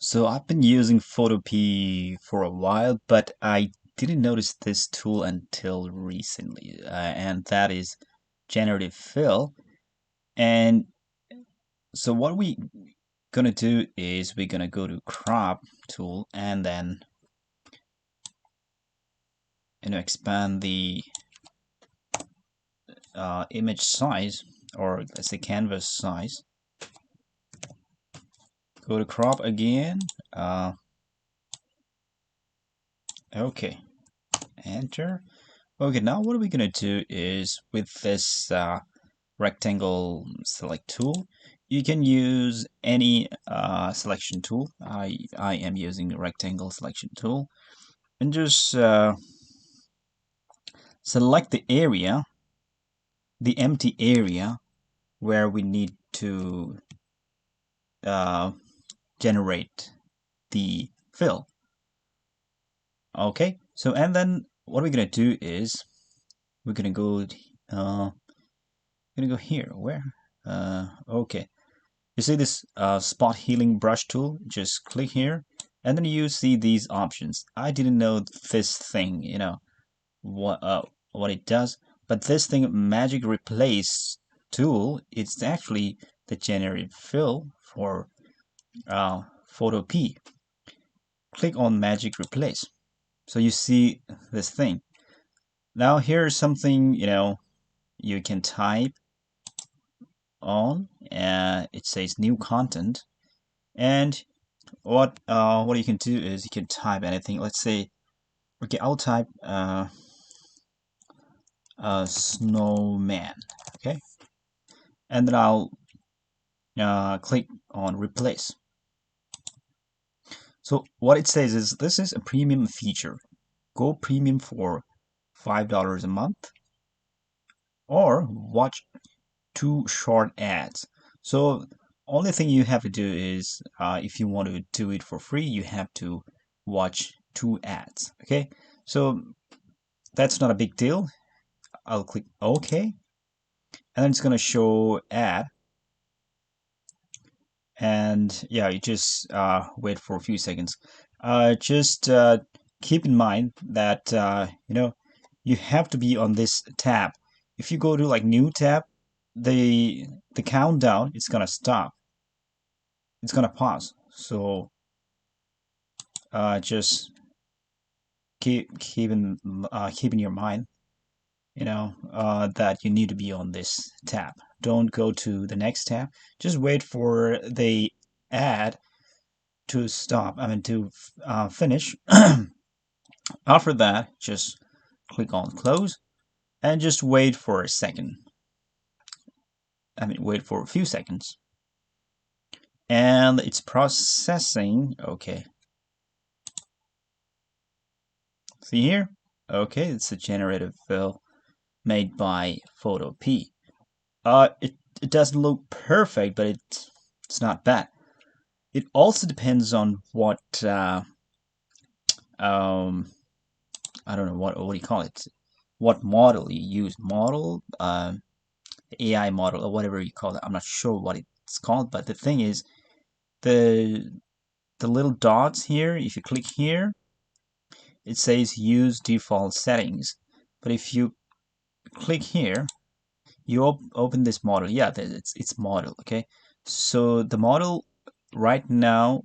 So I've been using Photopea for a while, but I didn't notice this tool until recently, and that is Generative Fill. And so what we gonna do is we're gonna go to Crop tool and then expand the image size, or let's say canvas size. Go to Crop again. Okay, enter. Okay, now what we're gonna do is with this rectangle select tool, you can use any selection tool. I am using the rectangle selection tool, and just select the area, the empty area where we need to uh, generate the fill. Okay, so and then what we're gonna do is we're gonna go here. Where? Okay. You see this spot healing brush tool? Just click here, and then you see these options. I didn't know this thing, what it does, but this thing, Magic Replace tool, it's actually the generative fill for Photopea. Click on Magic Replace, so you see this thing. Now here's something you can type on. It says new content, and what you can do is you can type anything. Let's say, okay, I'll type snowman. Okay, and then I'll click on replace. So what it says is this is a premium feature. Go premium for $5 a month, or watch 2 short ads. So only thing you have to do is if you want to do it for free, you have to watch 2 ads. Okay, so that's not a big deal. I'll click OK, and then it's gonna show ad, and yeah, you just wait for a few seconds. Just keep in mind that you have to be on this tab. If you go to like new tab, the countdown is gonna stop. It's gonna pause. So just keep in your mind, that you need to be on this tab. Don't go to the next tab. Just wait for the ad to stop. I mean to finish. After that, just click on close and just wait for a second. I mean, wait for a few seconds. And it's processing. Okay. See here? Okay, it's a generative fill made by Photopea. It doesn't look perfect, but it's not bad. It also depends on what I don't know what do you call it? What model you use? Model, AI model, or whatever you call it. I'm not sure what it's called, but the thing is, the little dots here. If you click here, it says use default settings. But if you click here, you open this model. Yeah, it's model. Okay, so the model right now,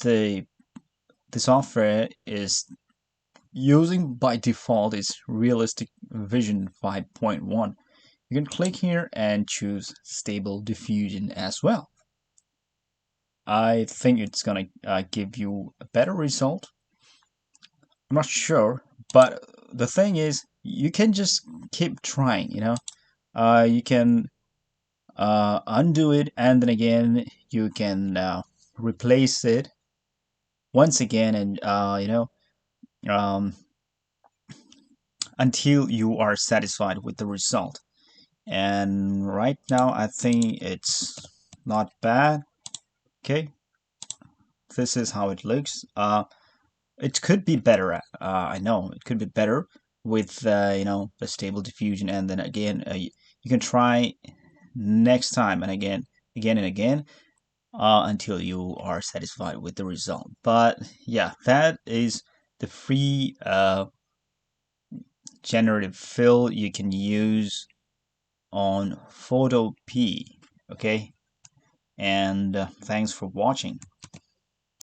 the software is using by default is Realistic Vision 5.1. You can click here and choose Stable Diffusion as well. I think it's gonna give you a better result. I'm not sure, but the thing is, you can just keep trying. You can undo it, and then again you can replace it once again, and um, until you are satisfied with the result. And right now I think it's not bad. Okay, this is how it looks. It could be better. I know it could be better with the Stable Diffusion, and then again you can try next time, and again and again. until you are satisfied with the result. But yeah, that is the free generative fill you can use on Photopea. Okay, and thanks for watching.